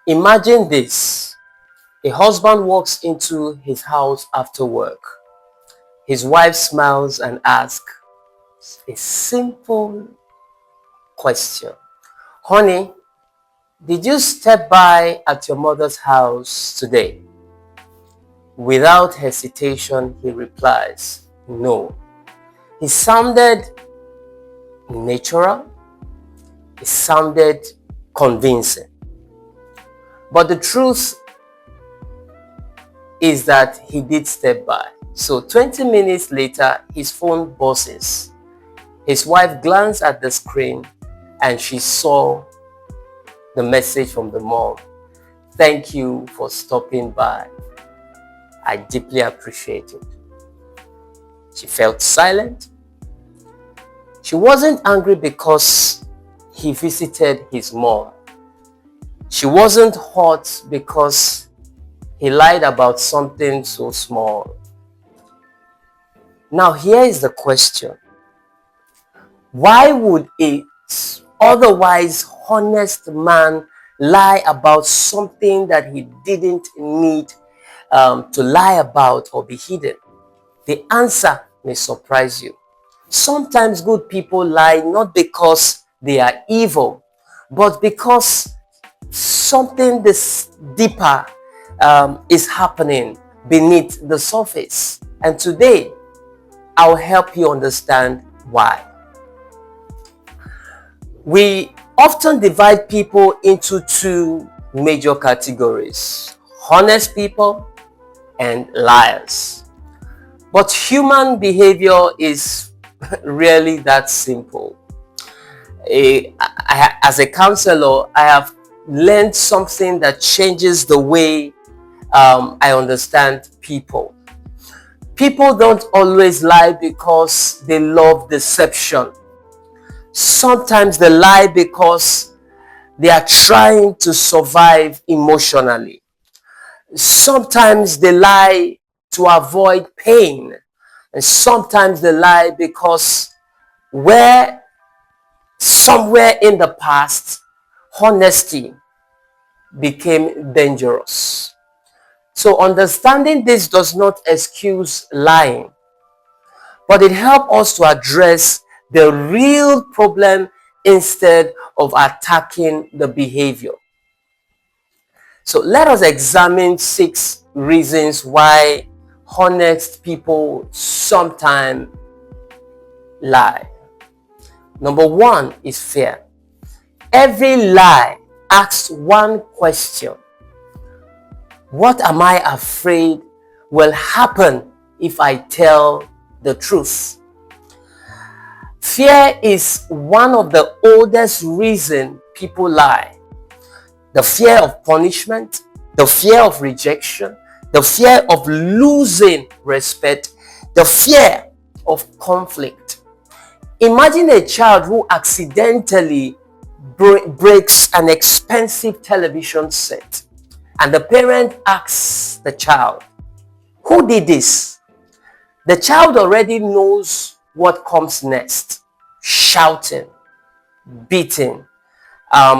Imagine this. A husband walks into his house after work. His wife smiles and asks a simple question. Honey, did you step by at your mother's house today? Without hesitation, he replies, no. He sounded natural. He sounded convincing. But the truth is that he did step by. So 20 minutes later, his phone buzzes. His wife glanced at the screen and she saw the message from the mom. Thank you for stopping by. I deeply appreciate it. She felt silent. She wasn't angry because he visited his mom. She wasn't hurt because he lied about something so small. Now here is the question. Why would a otherwise honest man lie about something that he didn't need to lie about or be hidden? The answer may surprise you. Sometimes good people lie not because they are evil, but because something this deeper is happening beneath the surface. And today, I'll help you understand why. We often divide people into two major categories: honest people and liars. But human behavior is really that simple. As a counselor, I have learned something that changes the way I understand people. People don't always lie because they love deception. Sometimes they lie because they are trying to survive emotionally. Sometimes they lie to avoid pain. And sometimes they lie because somewhere in the past, honesty became dangerous. So understanding this does not excuse lying, but it helps us to address the real problem instead of attacking the behavior. So let us examine 6 reasons why honest people sometimes lie. Number 1 is fear. Every lie asks one question: what am I afraid will happen if I tell the truth? Fear is one of the oldest reasons people lie. The fear of punishment, the fear of rejection, the fear of losing respect, the fear of conflict. Imagine a child who accidentally breaks an expensive television set, and the parent asks the child, who did this? The child already knows what comes next: shouting, beating,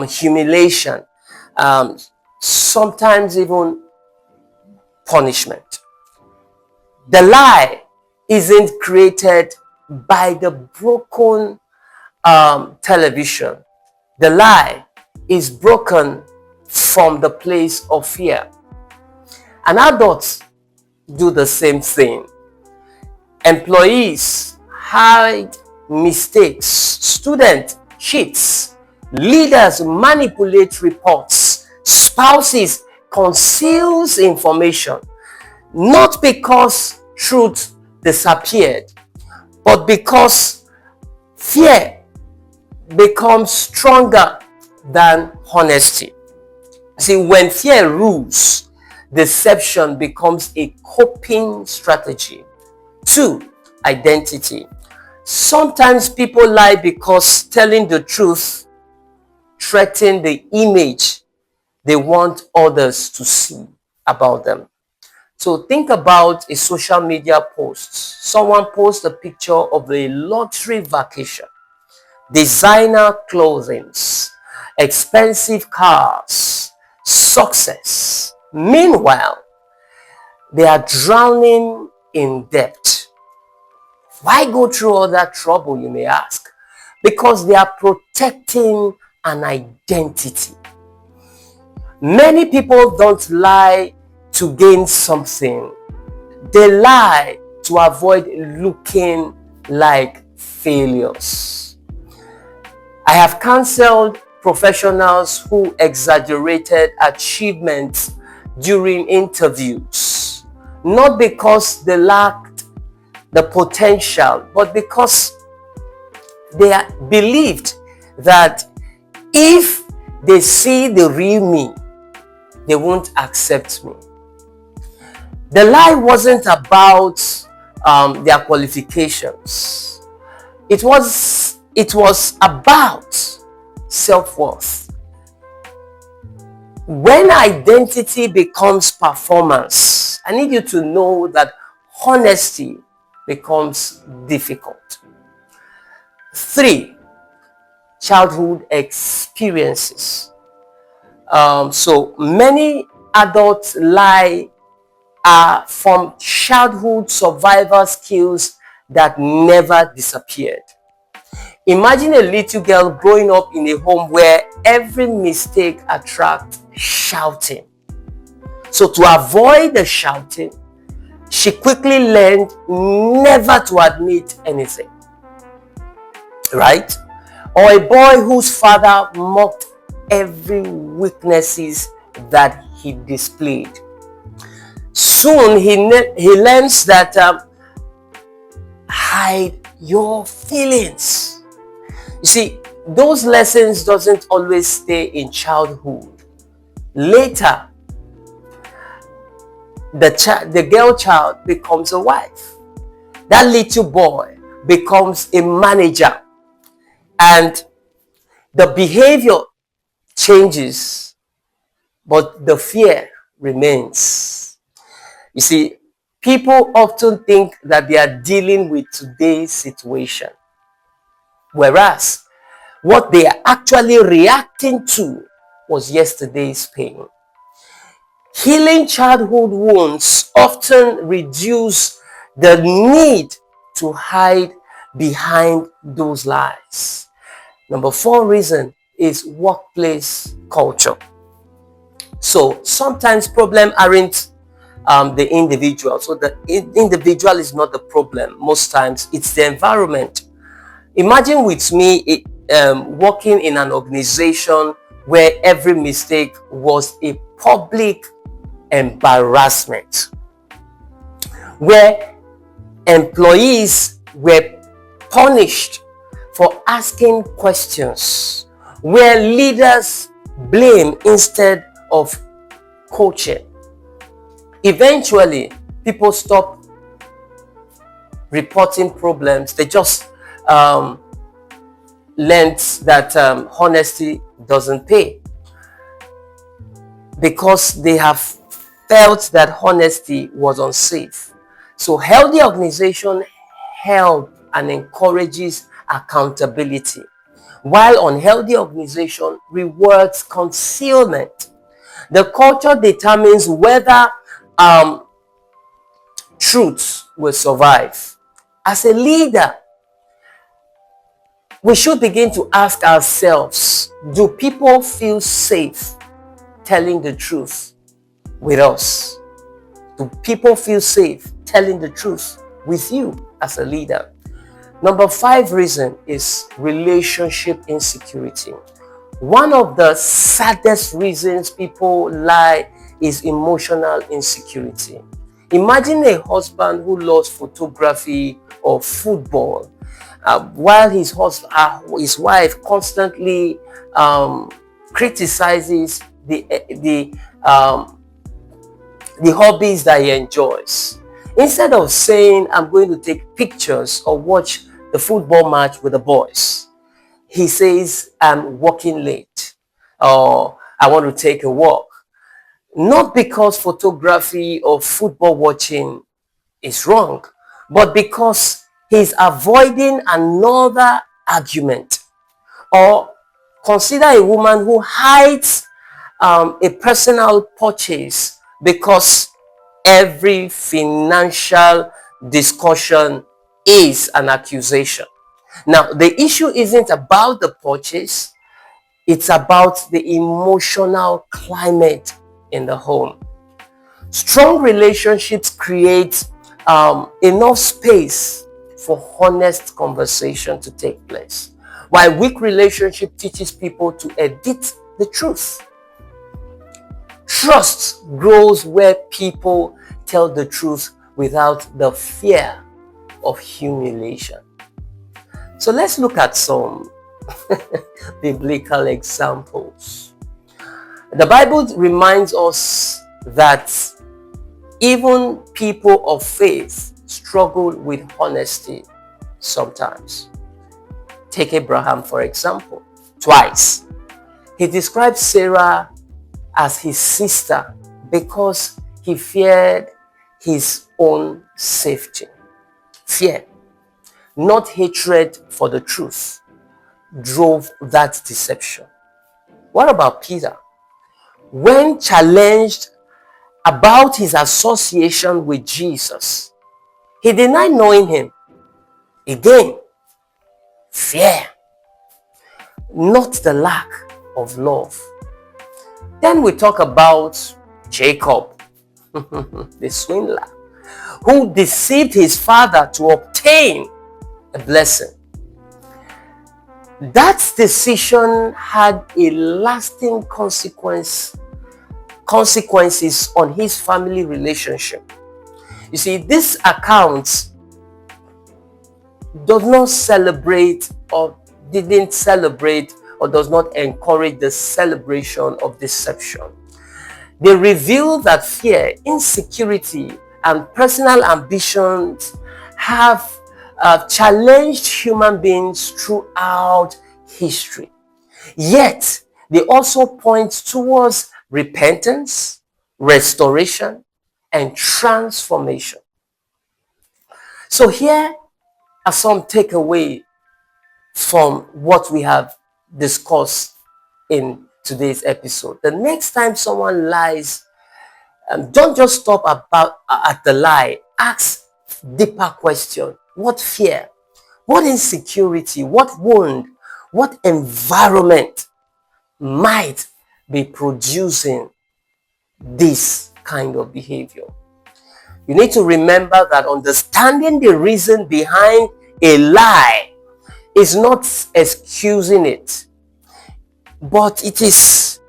humiliation, sometimes even punishment. The lie isn't created by the broken television. The lie is broken from the place of fear. And adults do the same thing. Employees hide mistakes. Students cheats. Leaders manipulate reports. Spouses conceals information. Not because truth disappeared, but because fear becomes stronger than honesty. See, when fear rules, deception becomes a coping strategy. 2, identity. Sometimes people lie because telling the truth threatens the image they want others to see about them. So think about a social media post. Someone posts a picture of a luxury vacation, designer clothing, expensive cars, success. Meanwhile, they are drowning in debt. Why go through all that trouble, you may ask? Because they are protecting an identity. Many people don't lie to gain something. They lie to avoid looking like failures. I have counseled professionals who exaggerated achievements during interviews, not because they lacked the potential, but because they believed that if they see the real me, they won't accept me. The lie wasn't about their qualifications. It was about self-worth. When identity becomes performance, I need you to know that honesty becomes difficult. 3, childhood experiences. So many adults lie are from childhood survival skills that never disappeared. Imagine a little girl growing up in a home where every mistake attracts shouting. So to avoid the shouting, she quickly learned never to admit anything. Right? Or a boy whose father mocked every weaknesses that he displayed. Soon he learns that hide your feelings. You see, those lessons doesn't always stay in childhood. Later, the girl child becomes a wife. That little boy becomes a manager, and the behavior changes, but the fear remains. You see, people often think that they are dealing with today's situation, whereas what they are actually reacting to was yesterday's pain. Healing childhood wounds often reduce the need to hide behind those lies. Number 4 reason is workplace culture. So sometimes problems aren't the individual. So the individual is not the problem. Most times it's the environment. Imagine with me working in an organization where every mistake was a public embarrassment, where employees were punished for asking questions, where leaders blame instead of coaching. Eventually, people stop reporting problems. They just learned that honesty doesn't pay, because they have felt that honesty was unsafe. So healthy organization help and encourages accountability, while unhealthy organization rewards concealment. The culture determines whether truth will survive. As a leader, we should begin to ask ourselves, do people feel safe telling the truth with us? Do people feel safe telling the truth with you as a leader? Number 5 reason is relationship insecurity. One of the saddest reasons people lie is emotional insecurity. Imagine a husband who loves photography or football, while his wife constantly criticizes the hobbies that he enjoys. Instead of saying, I'm going to take pictures or watch the football match with the boys, he says, I'm working late, or I want to take a walk. Not because photography or football watching is wrong, but because he's avoiding another argument. Or consider a woman who hides a personal purchase, because every financial discussion is an accusation. Now, the issue isn't about the purchase, it's about the emotional climate in the home. Strong relationships create enough space for honest conversation to take place, while weak relationship teaches people to edit the truth. Trust grows where people tell the truth without the fear of humiliation. So let's look at some biblical examples. The Bible reminds us that even people of faith struggle with honesty sometimes. Take Abraham, for example. Twice, he describes Sarah as his sister because he feared his own safety. Fear, not hatred for the truth, drove that deception. What about Peter? When challenged about his association with Jesus, he denied knowing him. Again, fear, not the lack of love. Then we talk about Jacob, the swindler, who deceived his father to obtain a blessing. That decision had a lasting consequences on his family relationship. You see, this account does not celebrate or didn't celebrate or does not encourage the celebration of deception. They reveal that fear, insecurity, and personal ambitions have challenged human beings throughout history. Yet, they also point towards repentance, restoration, and transformation. So here are some takeaways from what we have discussed in today's episode. The next time someone lies, don't just stop at the lie. Ask deeper question. What fear? What insecurity? What wound? What environment might be producing this kind of behavior? You need to remember that understanding the reason behind a lie is not excusing it, but it is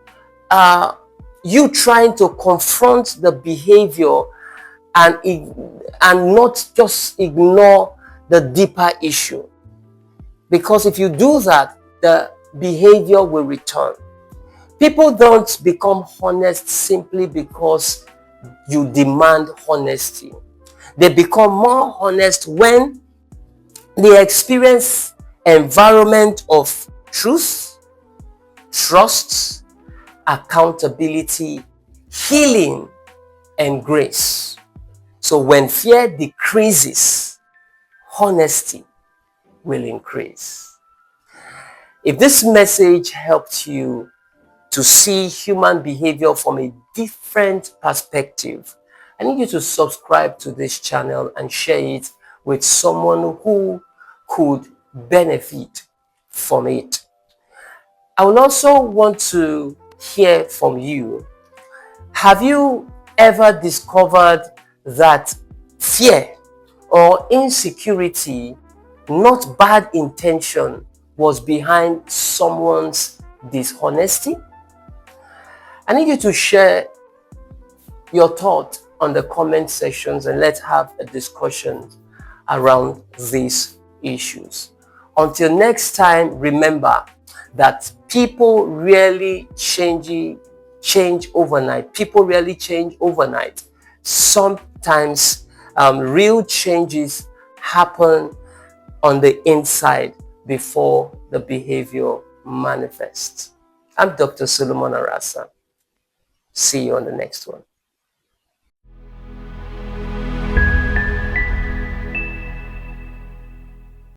you trying to confront the behavior and not just ignore the deeper issue. Because if you do that, the behavior will return. People don't become honest simply because you demand honesty. They become more honest when they experience environment of truth, trust, accountability, healing, and grace. So when fear decreases, honesty will increase. If this message helped you to see human behavior from a different perspective, I need you to subscribe to this channel and share it with someone who could benefit from it. I will also want to hear from you. Have you ever discovered that fear or insecurity, not bad intention, was behind someone's dishonesty? I need you to share your thought on the comment sections and let's have a discussion around these issues. Until next time, remember that people rarely change overnight. People rarely change overnight. Sometimes real changes happen on the inside before the behavior manifests. I'm Dr. Solomon Arasa. See you on the next one.